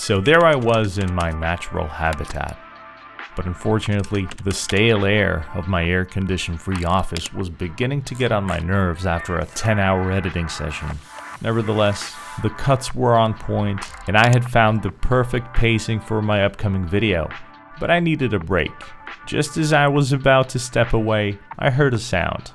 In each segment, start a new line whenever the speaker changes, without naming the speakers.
So there I was in my natural habitat. But unfortunately, the stale air of my air-conditioned free office was beginning to get on my nerves after a 10-hour editing session. Nevertheless, the cuts were on point, and I had found the perfect pacing for my upcoming video. But I needed a break. Just as I was about to step away, I heard a sound.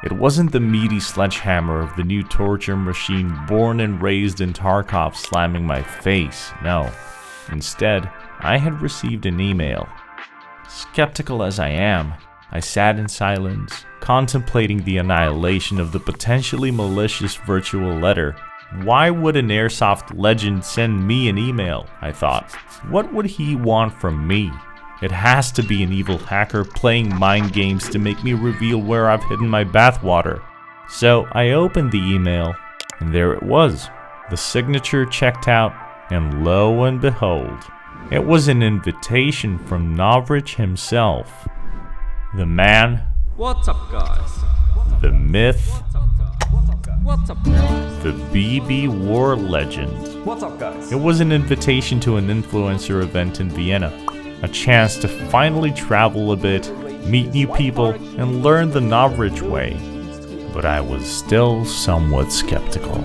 It wasn't the meaty sledgehammer of the new torture machine born and raised in Tarkov slamming my face, no. Instead, I had received an email. Skeptical as I am, I sat in silence, contemplating the annihilation of the potentially malicious virtual letter. Why would an Airsoft legend send me an email, I thought. What would he want from me? It has to be an evil hacker playing mind games to make me reveal where I've hidden my bathwater. So I opened the email, and there it was. The signature checked out, and lo and behold, it was an invitation from Novritsch himself. The man,
What's up, guys?
the myth,
What's up, guys?
the BB war legend.
What's up, guys?
It was an invitation to an influencer event in Vienna. A chance to finally travel a bit, meet new people, and learn the Novritsch way. But I was still somewhat skeptical.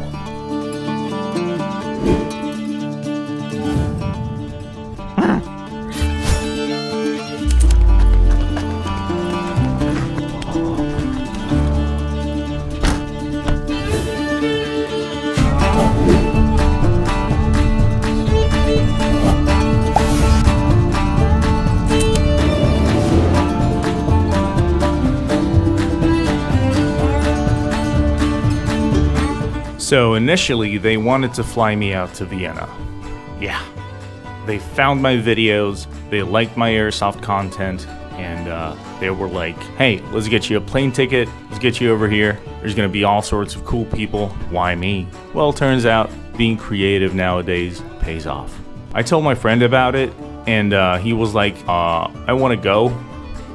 So initially, they wanted to fly me out to Vienna. Yeah. They found my videos, they liked my Airsoft content, and they were like, hey, let's get you a plane ticket, let's get you over here. There's gonna be all sorts of cool people. Why me? Well, it turns out being creative nowadays pays off. I told my friend about it, and he was like, I wanna go,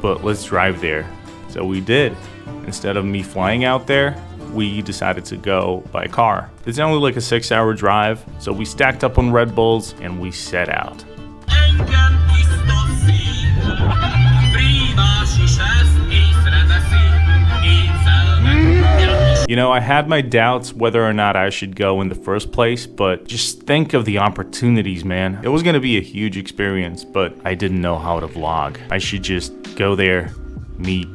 but let's drive there. So we did. Instead of me flying out there, we decided to go by car. It's only like a 6-hour drive, so we stacked up on Red Bulls and we set out. You know, I had my doubts whether or not I should go in the first place, but just think of the opportunities, man. It was gonna be a huge experience, but I didn't know how to vlog. I should just go there, meet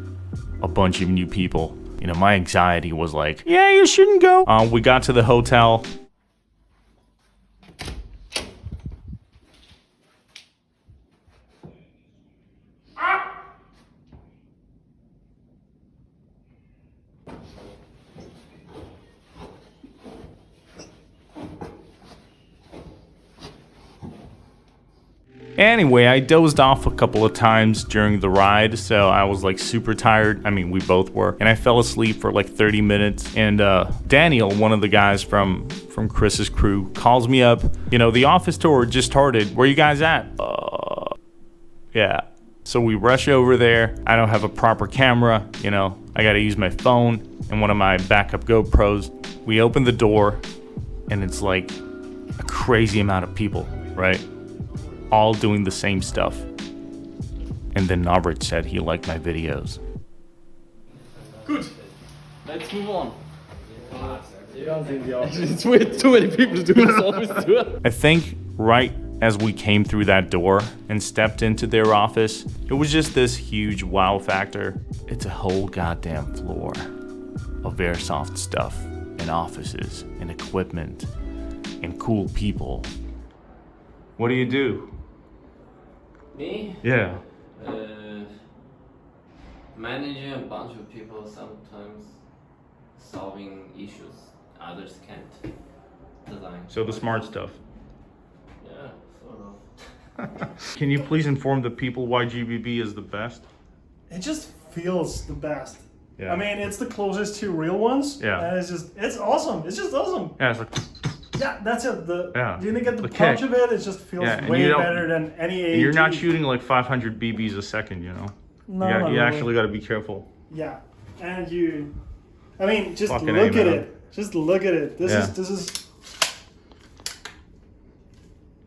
a bunch of new people. You know, my anxiety was like, yeah, you shouldn't go. We got to the hotel. Anyway, I dozed off a couple of times during the ride, so I was like super tired. I mean, we both were. And I fell asleep for like 30 minutes. And Daniel, one of the guys from Chris's crew, calls me up. You know, the office tour just started. Where you guys at? Yeah. So we rush over there. I don't have a proper camera. You know, I gotta use my phone and one of my backup GoPros. We open the door, and it's like a crazy amount of people, right? All doing the same stuff. And then Novritsch said he liked my videos.
Good. Let's move on. It's weird, too many people to do this office tour.
I think right as we came through that door and stepped into their office, it was just this huge wow factor. It's a whole goddamn floor of Airsoft stuff and offices and equipment and cool people. What do you do?
Me?
Yeah.
Managing a bunch of people, sometimes solving issues others can't design.
So the smart stuff.
Yeah, sort of.
Can you please inform the people why GBB is the best?
It just feels the best.
Yeah.
I mean, it's the closest to real ones.
Yeah.
And it's awesome. It's just awesome.
Yeah, it's like,
Yeah, that's it. You didn't get the
kick.
punch of it. It just feels
Yeah, and
way
you don't-
better than any AEG.
you're not shooting like 500 BBs a second, you know?
No,
You
no.
actually gotta be careful.
Yeah, and I mean, just
Fucking
look
A,
at
man.
it. Just look at it. This is.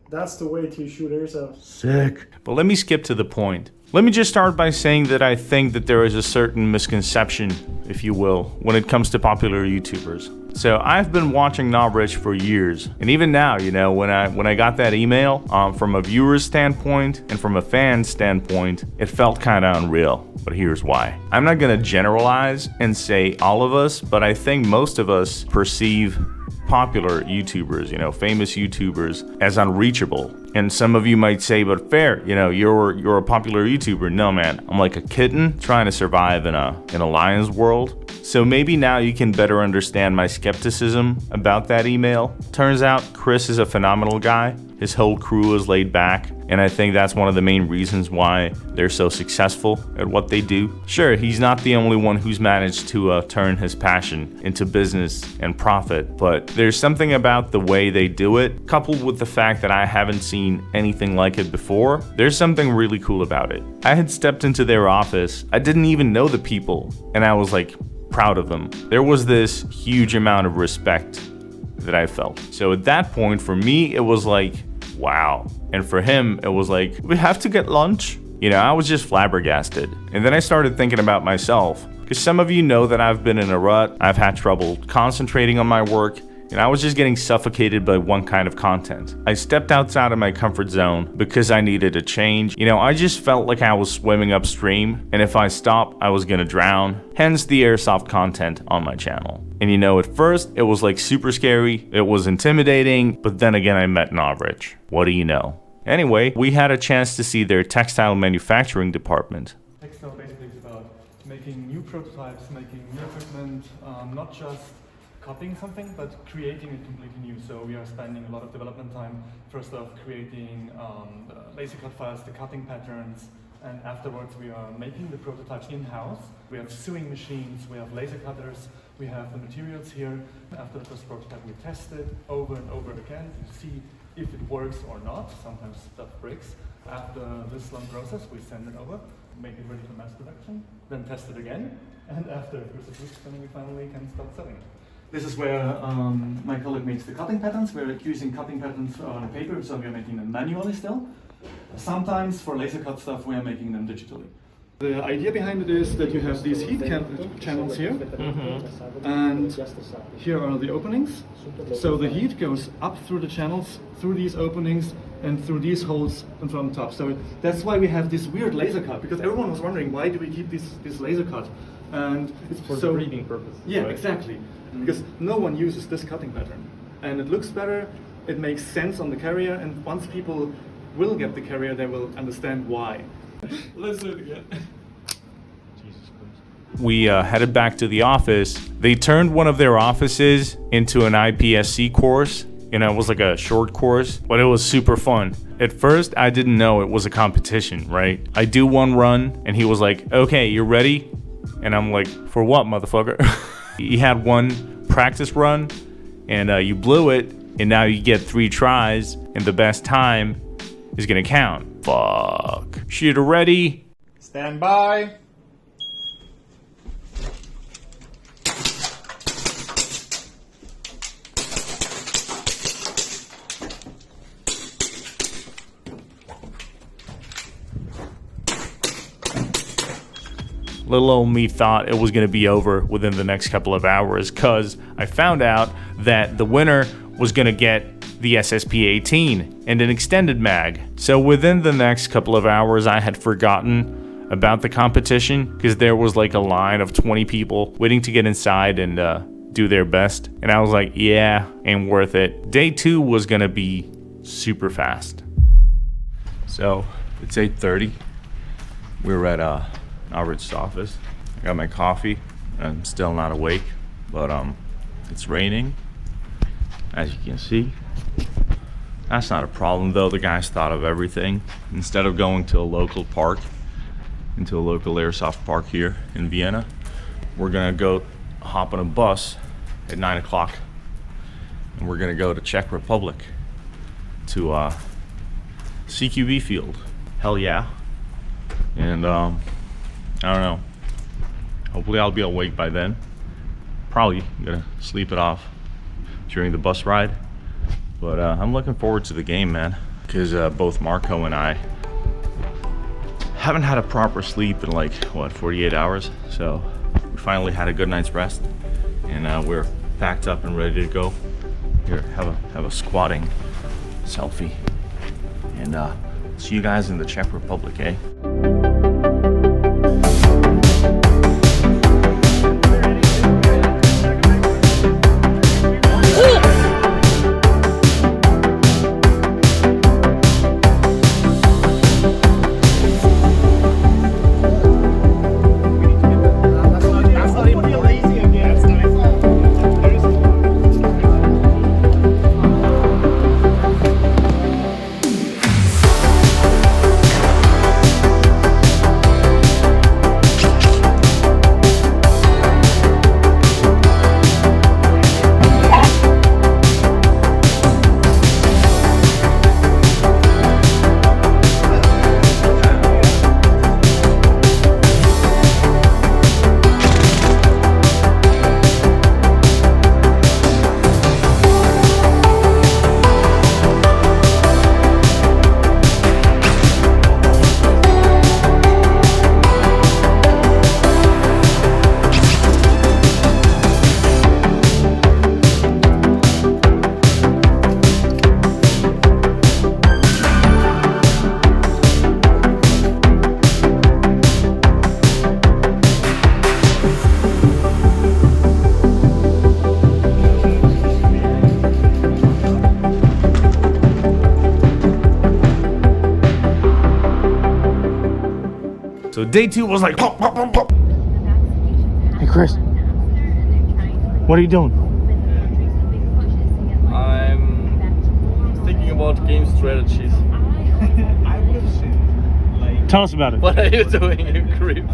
that's the way to shoot airsoft.
Sick. But let me skip to the point. Let me just start by saying that I think that there is a certain misconception, if you will, when it comes to popular YouTubers. So I've been watching Novritsch for years, and even now, you know, when I got that email, from a viewer's standpoint and from a fan's standpoint, it felt kind of unreal. But here's why. I'm not gonna generalize and say all of us, but I think most of us perceive popular YouTubers, you know, famous YouTubers, as unreachable. And some of you might say, but fair, you know, you're a popular YouTuber. No, man, I'm like a kitten trying to survive in a lion's world. So maybe now you can better understand my skepticism about that email. Turns out Chris is a phenomenal guy. His whole crew is laid back, and I think that's one of the main reasons why they're so successful at what they do. Sure, he's not the only one who's managed to turn his passion into business and profit, but there's something about the way they do it, coupled with the fact that I haven't seen anything like it before. There's something really cool about it. I had stepped into their office, I didn't even know the people, and I was like proud of them. There was this huge amount of respect that I felt. So at that point, for me, it was like, wow. And for him, it was like, we have to get lunch? You know, I was just flabbergasted. And then I started thinking about myself, because some of you know that I've been in a rut. I've had trouble concentrating on my work, and I was just getting suffocated by one kind of content. I stepped outside of my comfort zone because I needed a change. You know, I just felt like I was swimming upstream, and if I stopped, I was gonna drown. Hence the airsoft content on my channel. And you know, at first, it was like super scary, it was intimidating, but then again, I met Novritsch. What do you know? Anyway, we had a chance to see their textile manufacturing department.
Textile basically is about making new prototypes, making new equipment, not just copying something, but creating it completely new. So we are spending a lot of development time, first off creating the laser cut files, the cutting patterns, and afterwards we are making the prototypes in-house. We have sewing machines, we have laser cutters, we have the materials here. After the first prototype we test it over and over again to see if it works or not. Sometimes stuff breaks. After this long process we send it over, make it ready for mass production, then test it again, and after it goes approved, then we finally can start selling it. This is where my colleague makes the cutting patterns. We're using cutting patterns on paper, so we're making them manually still. Sometimes for laser cut stuff, we are making them digitally. The idea behind it is that you have these heat channels here, and here are the openings. So the heat goes up through the channels, through these openings, and through these holes and from the top. So that's why we have this weird laser cut, because everyone was wondering, why do we keep this laser cut? And it's
for the breathing purpose.
Yeah,
right?
Exactly. Because no one uses this cutting pattern. And it looks better, it makes sense on the carrier, and once people will get the carrier, they will understand why. Let's do it again.
Jesus Christ.
We headed back to the office. They turned one of their offices into an IPSC course. You know, it was like a short course, but it was super fun. At first, I didn't know it was a competition, right? I do one run, and he was like, okay, you ready? And I'm like, for what, motherfucker? He had one practice run, and you blew it, and now you get 3 tries, and the best time is gonna count. Fuck. Shooter ready?
Stand by.
Little old me thought it was going to be over within the next couple of hours, because I found out that the winner was going to get the SSP-18 and an extended mag. So within the next couple of hours, I had forgotten about the competition, because there was like a line of 20 people waiting to get inside and do their best. And I was like, yeah, ain't worth it. Day 2 was going to be super fast. So it's 8:30. We're at Novritsch's office. I got my coffee. I'm still not awake, but it's raining, as you can see. That's not a problem though. The guys thought of everything. Instead of going to a local park, into a local airsoft park here in Vienna, we're gonna go hop on a bus at 9 o'clock, and we're gonna go to Czech Republic to CQB field. Hell yeah. And I don't know. Hopefully I'll be awake by then. Probably gonna sleep it off during the bus ride. But I'm looking forward to the game, man. because both Marco and I haven't had a proper sleep in like, what, 48 hours? So we finally had a good night's rest, and we're packed up and ready to go. Here, have a squatting selfie, and see you guys in the Czech Republic, eh? So day 2 was like pop, pop, pop, pop. Hey Chris, what are you doing?
I'm thinking about game strategies.
Tell us about it.
What are you doing, you creep?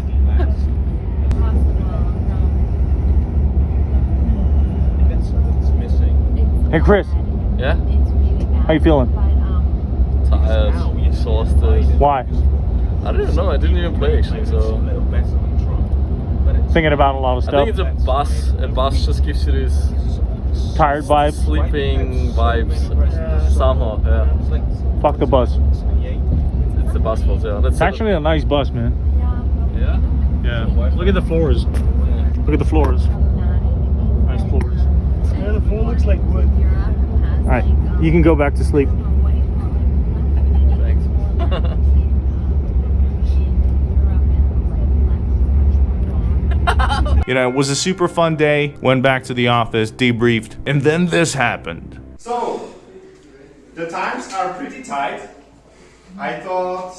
Hey Chris,
Yeah?
how you feeling?
Tired, exhausted.
Why?
I don't know, I didn't even play actually, so...
Thinking about a lot of
I
stuff.
think it's a bus. A bus just gives you this
Tired vibe.
sleeping vibes somehow, yeah.
Fuck the bus.
It's the bus fault, yeah. That's
It's actually a nice bus, man.
Yeah?
Yeah. Look at the floors. Look at the floors. Nice floors.
Yeah, the floor looks like wood.
All right, you can go back to sleep.
Thanks.
You know, it was a super fun day. Went back to the office, debriefed, and then this happened.
So, the times are pretty tight. I thought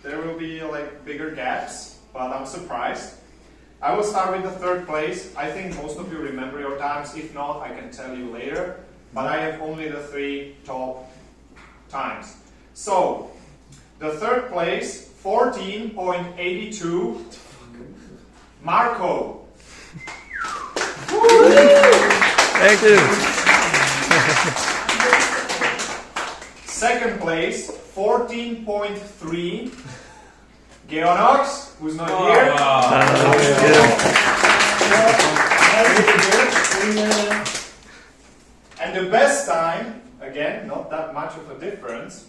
there will be like bigger gaps, but I'm surprised. I will start with the third place. I think most of you remember your times. If not, I can tell you later. But I have only the 3 top times. So, the third place, 14.82. Marco.
Thank you.
Second place, 14.3. Geonox, who's not here. And the best time, again, not that much of a difference,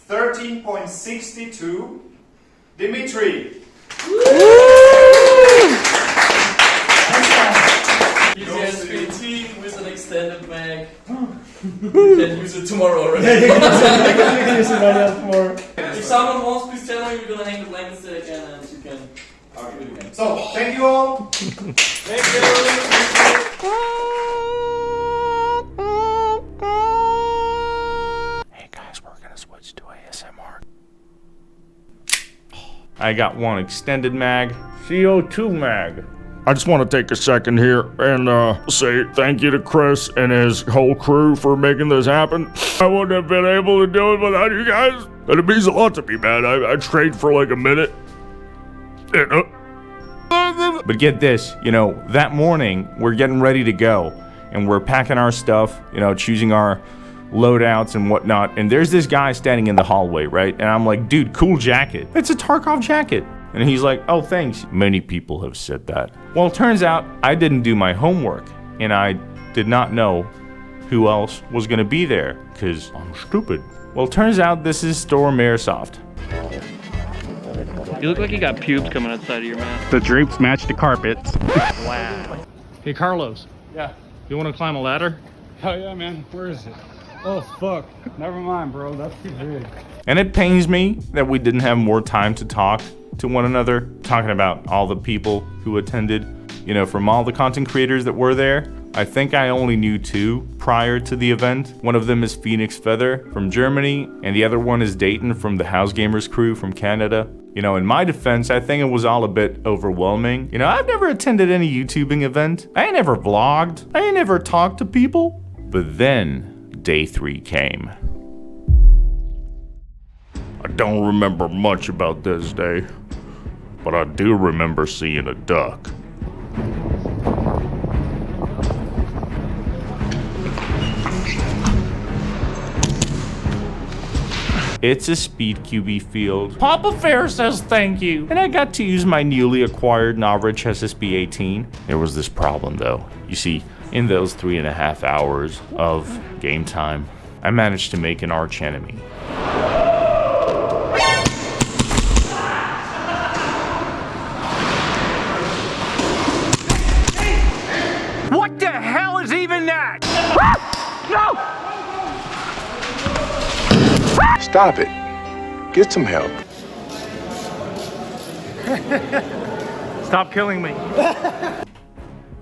13.62. Dimitri.
EPSC with an extended mag. You can use it tomorrow already.
You can use it right now tomorrow.
If someone wants, please tell me. We're gonna hang the blankets there again, and you can do it again.
So, thank you all.
Thank you.
Hey guys, we're gonna switch to ASMR. I got one extended mag, CO2 mag. I just want to take a second here and say thank you to Chris and his whole crew for making this happen. I wouldn't have been able to do it without you guys. And it means a lot to me, man. I trained for like a minute. But get this, you know, that morning we're getting ready to go and we're packing our stuff, you know, choosing our loadouts and whatnot. And there's this guy standing in the hallway, right? And I'm like, dude, cool jacket. It's a Tarkov jacket. And he's like, oh, thanks. Many people have said that. Well, it turns out I didn't do my homework and I did not know who else was gonna be there, cause I'm stupid. Well, turns out this is StormAirsoft.
You look like you got pubes coming outside of your mouth.
The drapes match the carpets.
Wow. Hey, Carlos.
Yeah.
You want to climb a ladder?
Hell yeah, man. Where is it? Oh, fuck. Never mind, bro. That's too big.
And it pains me that we didn't have more time to talk to one another, talking about all the people who attended. You know, from all the content creators that were there, I think I only knew 2 prior to the event. One of them is PheonixFeather from Germany, and the other one is Dayton from the TheHouseGamers crew from Canada. You know, in my defense, I think it was all a bit overwhelming. You know, I've never attended any YouTubing event. I ain't never vlogged. I ain't never talked to people. But then, day 3 came. I don't remember much about this day, but I do remember seeing a duck. It's a speed QB field. Papa Fair says thank you. And I got to use my newly acquired Novritsch SSB-18. There was this problem though. You see, in those 3.5 hours of game time, I managed to make an arch enemy.
What the hell is even that? No!
Stop it. Get some help.
Stop killing me.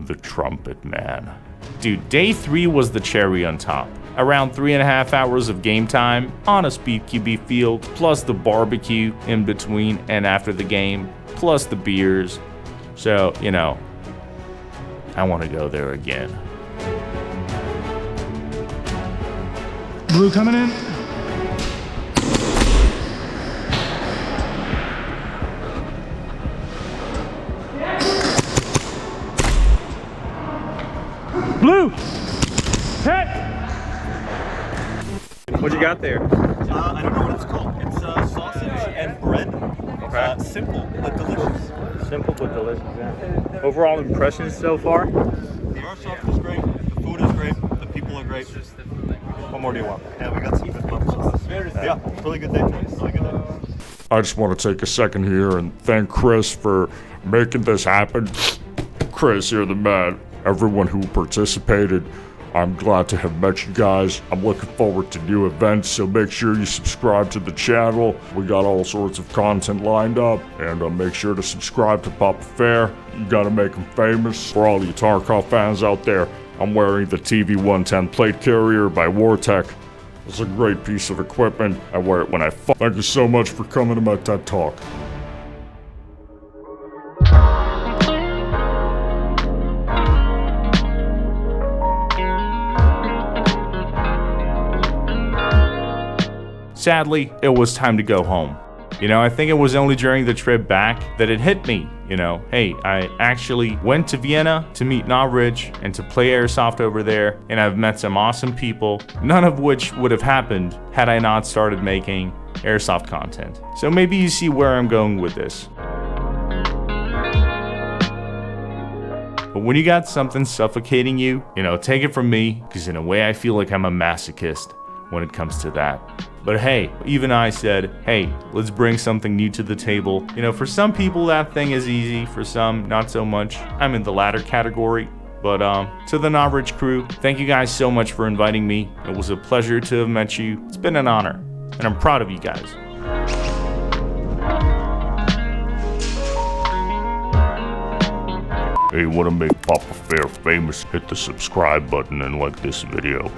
The trumpet man. Dude, day 3 was the cherry on top. Around 3.5 hours of game time on a speed QB field, plus the barbecue in between and after the game, plus the beers. So, you know, I want to go there again.
Blue coming in. Blue! Hit! What you got there?
I don't know what it's called. It's sausage and bread.
Okay.
Simple but delicious.
Simple but delicious, yeah. Overall impressions so far?
The airsoft is great. The food is great. The people are great. What more do you want? Yeah, we got some good sauce. Yeah, really good day. Really good day.
I just want to take a second here and thank Chris for making this happen. Chris, you're the man. Everyone who participated, I'm glad to have met you guys. I'm looking forward to new events, so make sure you subscribe to the channel. We got all sorts of content lined up, and make sure to subscribe to Papa Fair. You gotta make him famous. For all you Tarkov fans out there, I'm wearing the TV-110 plate carrier by Wartech. It's a great piece of equipment. I wear it when I fight. Thank you so much for coming to my TED Talk.
Sadly, it was time to go home. You know, I think it was only during the trip back that it hit me, you know, hey, I actually went to Vienna to meet Novritsch and to play Airsoft over there, and I've met some awesome people, none of which would have happened had I not started making Airsoft content. So maybe you see where I'm going with this. But when you got something suffocating you, you know, take it from me, because in a way I feel like I'm a masochist when it comes to that. But hey, even I said, hey, let's bring something new to the table. You know, for some people that thing is easy, for some not so much. I'm in the latter category. But to the Novritsch crew, thank you guys so much for inviting me. It was a pleasure to have met you. It's been an honor, and I'm proud of you guys.
Hey, want to make Papa Fair famous? Hit the subscribe button and like this video.